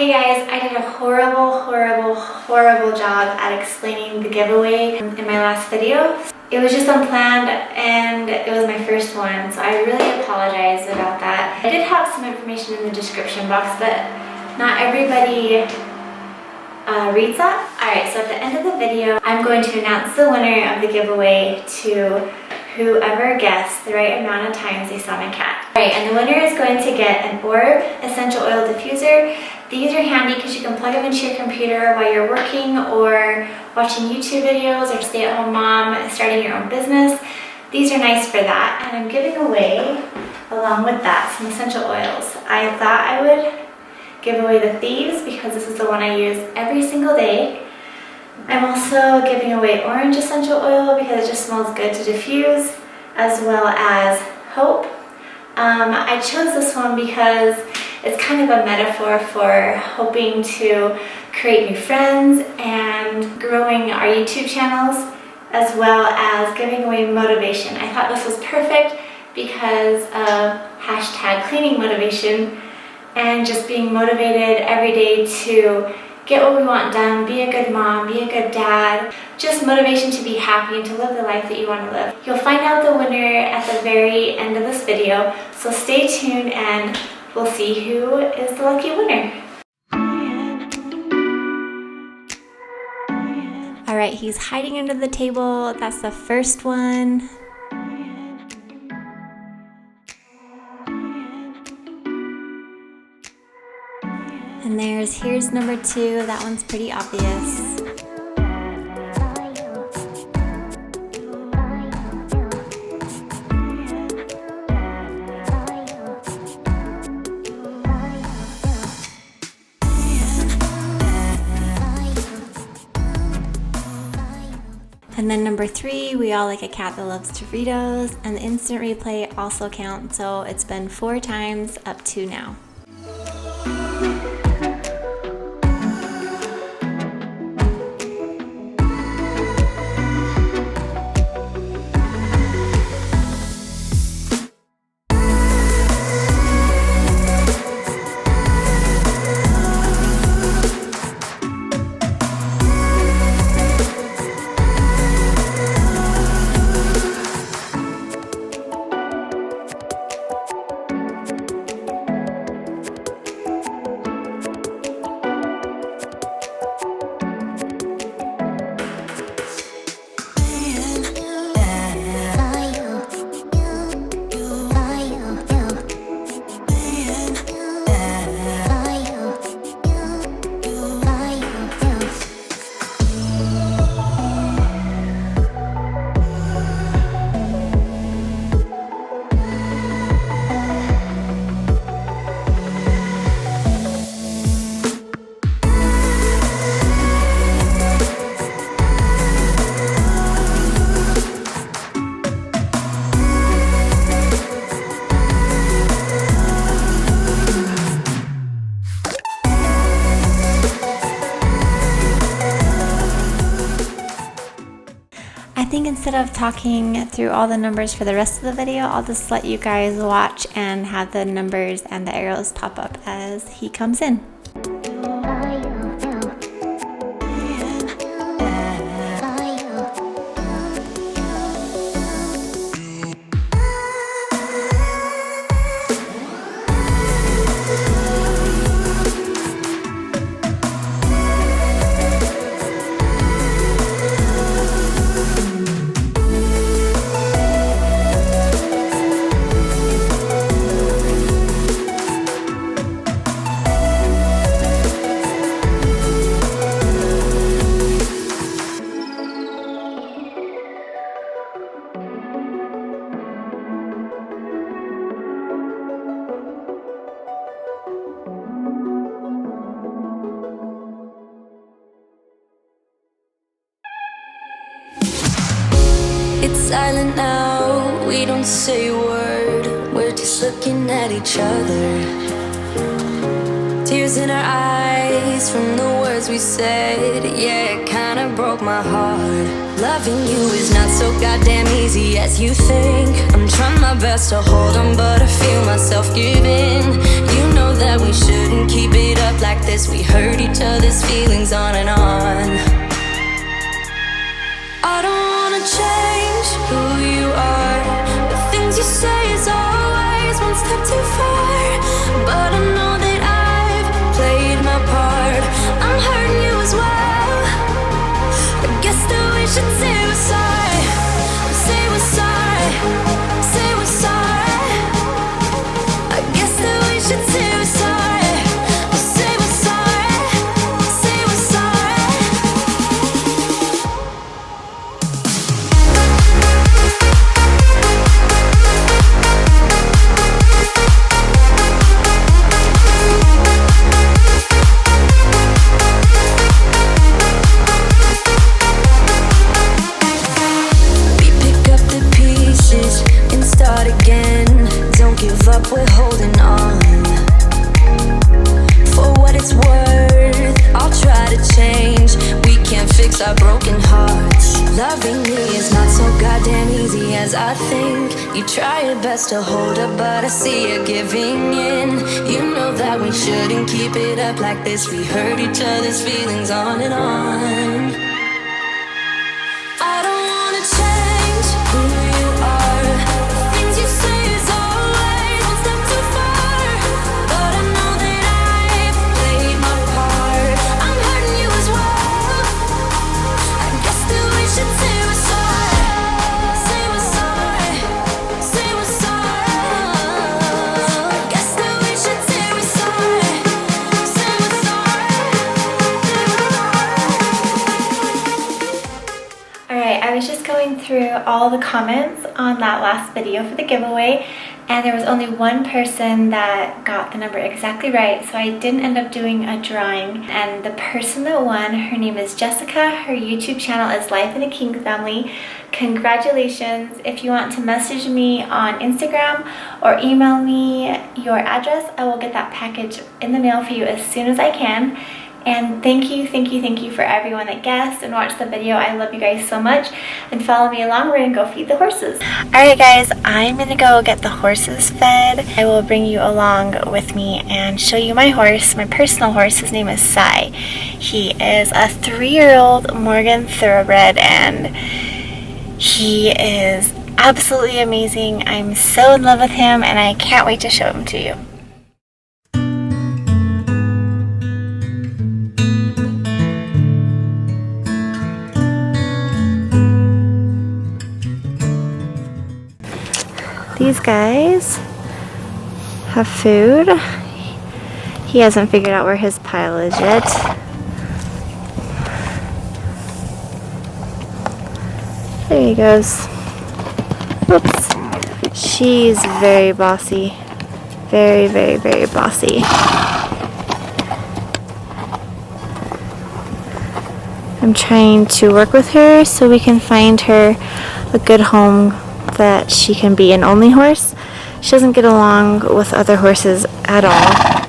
Okay guys, I did a horrible job at explaining the giveaway in my last video. It was just unplanned and it was my first one, so I really apologize about that. I did have some information in the description box, but not everybody reads that. Alright, so at the end of the video, I'm going to announce the winner of the giveaway to whoever guessed the right amount of times they saw my cat. Alright, and the winner is going to get an Orb essential oil diffuser. These are handy because you can plug them into your computer while you're working or watching YouTube videos or stay-at-home mom starting your own business. These are nice for that, and I'm giving away, along with that, some essential oils. I thought I would give away the Thieves because this is the one I use every single day. I'm also giving away Orange essential oil because it just smells good to diffuse, as well as Hope. I chose this one because it's kind of a metaphor for hoping to create new friends and growing our YouTube channels, as well as giving away motivation. I thought this was perfect because of #cleaning motivation and just being motivated every day to get what we want done, be a good mom, be a good dad, just motivation to be happy and to live the life that you want to live. You'll find out the winner at the very end of this video, so stay tuned and we'll see who is the lucky winner. Alright, he's hiding under the table. That's the first one. And here's number 2. That one's pretty obvious. And then number 3, we all like a cat that loves Doritos, and the instant replay also counts, so it's been 4 times up to now. I think instead of talking through all the numbers for the rest of the video, I'll just let you guys watch and have the numbers and the arrows pop up as he comes in. It's silent now, we don't say a word. We're just looking at each other. Tears in our eyes from the words we said. Yeah, it kinda broke my heart. Loving you is not so goddamn easy as you think. I'm trying my best to hold on, but I feel myself giving. You know that we shouldn't keep it up like like this. We hurt each other's feelings on and on. I don't wanna change who you are. The things you say is always one step too far. But I know that I've played my part. I'm hurting you as well. I guess that we should say we're sorry. Say we're sorry. Say we're sorry. I guess that we should say we're sorry. Say we're sorry. Say we're sorry. We pick up the pieces and start again. Don't give up, we're holding on. For what it's worth, I'll try to change. We can't fix our broken hearts. Loving me is not so goddamn easy as I think. You try your best to hold up, but I see you giving in. You know that we shouldn't keep it up like this. We hurt each other's feelings on and on. I don't wanna change who you are. The things you say is always one step too far. But I know that I've played my part. I'm hurting you as well. I guess that we should say we're sorry. Say we're sorry. Say we're sorry. I guess that we should say we're sorry. Say we're sorry. Alright, I was just going through all the comments on that last video for the giveaway, and there was only one person that got the number exactly right, so I didn't end up doing a drawing. And the person that won, her name is Jessica. Her YouTube channel is Life in a King Family. Congratulations. If you want to message me on Instagram or email me your address, I will get that package in the mail for you as soon as I can. And thank you for everyone that guessed and watched the video. I love you guys so much. And follow me along. We're gonna go feed the horses. Alright guys, I'm gonna go get the horses fed. I will bring you along with me and show you my horse, my personal horse. His name is Sai. He is a 3-year-old Morgan Thoroughbred, and he is absolutely amazing. I'm so in love with him, and I can't wait to show him to you. These guys have food. He hasn't figured out where his pile is yet. There he goes. Oops. She's very bossy. Very bossy. I'm trying to work with her so we can find her a good home that she can be an only horse. She doesn't get along with other horses at all,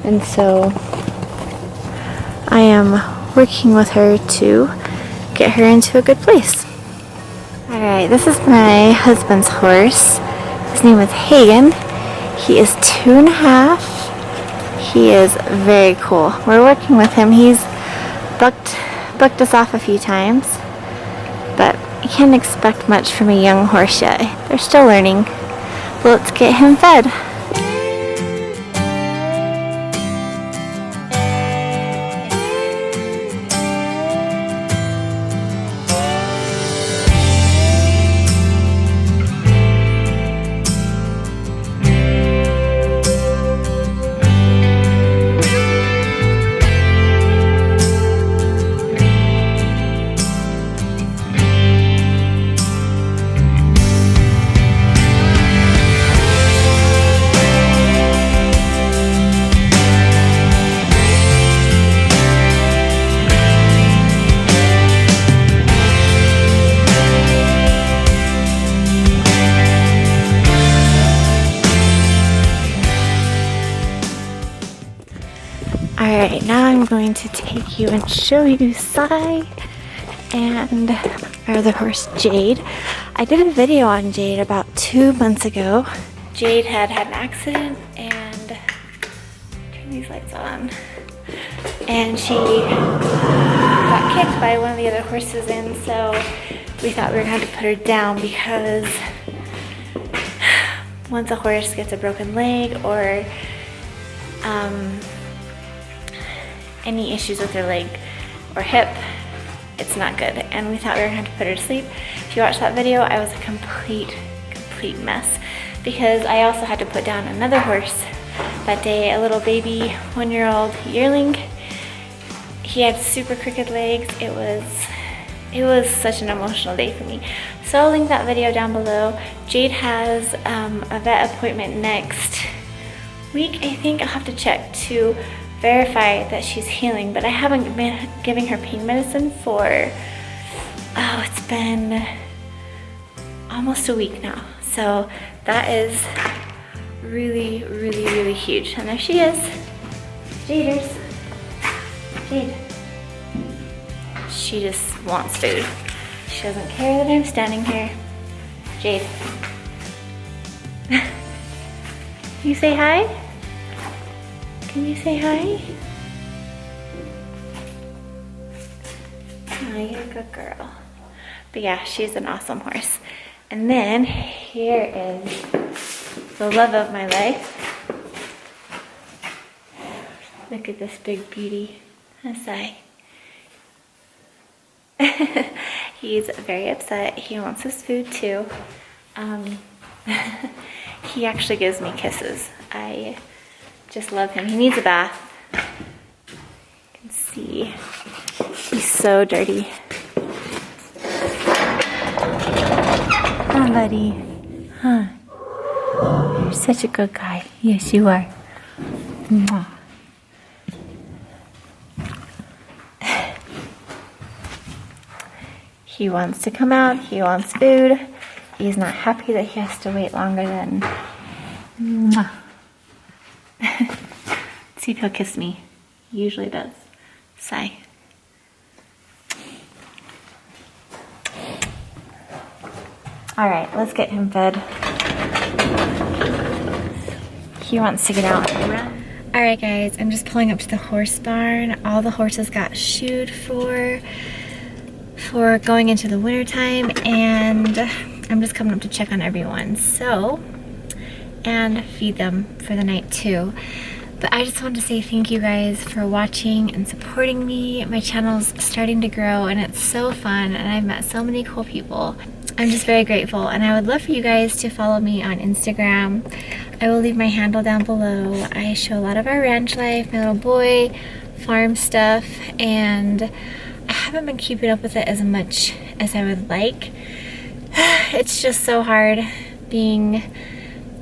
and so I am working with her to get her into a good place. Alright, this is my husband's horse. His name is Hagen. He is 2.5. He is very cool. We're working with him. He's bucked us off a few times, but I can't expect much from a young horse yet. They're still learning. But let's get him fed. Alright, now I'm going to take you and show you Sai and our other horse, Jade. I did a video on Jade about 2 months ago. Jade had an accident, and turn these lights on. and she got kicked by one of the other horses, and so we thought we were going to have to put her down because once a horse gets a broken leg or any issues with her leg or hip, it's not good, and we thought we were going to have to put her to sleep. If you watched that video, I was a complete mess because I also had to put down another horse that day, a little baby 1-year-old yearling. He had super crooked legs. It was such an emotional day for me. So I'll link that video down below. Jade has a vet appointment next week, I think. I'll have to check to verify that she's healing, but I haven't been giving her pain medicine for, it's been almost a week now. So that is really huge. And there she is. Jaders. Jade. She just wants food. She doesn't care that I'm standing here. Jade. You say hi? Can you say hi? Oh, you're a good girl. But yeah, she's an awesome horse. And then here is the love of my life. Look at this big beauty. Asai. He's very upset. He wants his food too. He actually gives me kisses. I just love him. He needs a bath. You can see he's so dirty. Huh, buddy? Huh? You're such a good guy. Yes, you are. Mwah. He wants to come out. He wants food. He's not happy that he has to wait longer than... Mwah. Let's see if he'll kiss me. He usually does. Sigh. Alright, let's get him fed. He wants to get out and run. Alright guys, I'm just pulling up to the horse barn. All the horses got shoed for going into the winter time, and I'm just coming up to check on everyone. So, and feed them for the night too. But I just wanted to say thank you guys for watching and supporting me. My channel's starting to grow and it's so fun, and I've met so many cool people. I'm just very grateful, and I would love for you guys to follow me on Instagram. I will leave my handle down below. I show a lot of our ranch life, my little boy, farm stuff, and I haven't been keeping up with it as much as I would like. It's just so hard being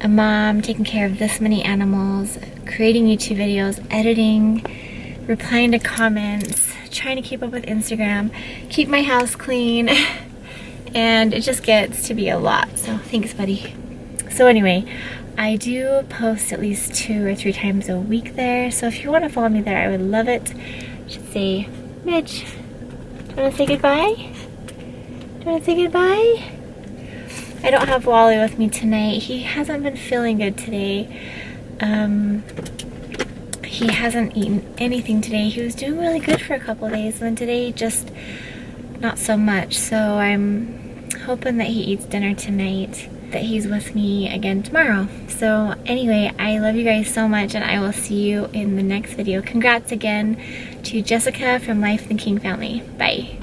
a mom, taking care of this many animals, creating YouTube videos, editing, replying to comments, trying to keep up with Instagram, keep my house clean, and it just gets to be a lot. So thanks, buddy. So anyway, I do post at least 2 or 3 times a week there, so if you want to follow me there, I would love it. I should say, Midge, do you want to say goodbye? Do you want to say goodbye? I don't have Wally with me tonight. He hasn't been feeling good today. He hasn't eaten anything today. He was doing really good for a couple of days, and then today just not so much. So I'm hoping that he eats dinner tonight, that he's with me again tomorrow. So anyway, I love you guys so much, and I will see you in the next video. Congrats again to Jessica from Life in the King family. Bye.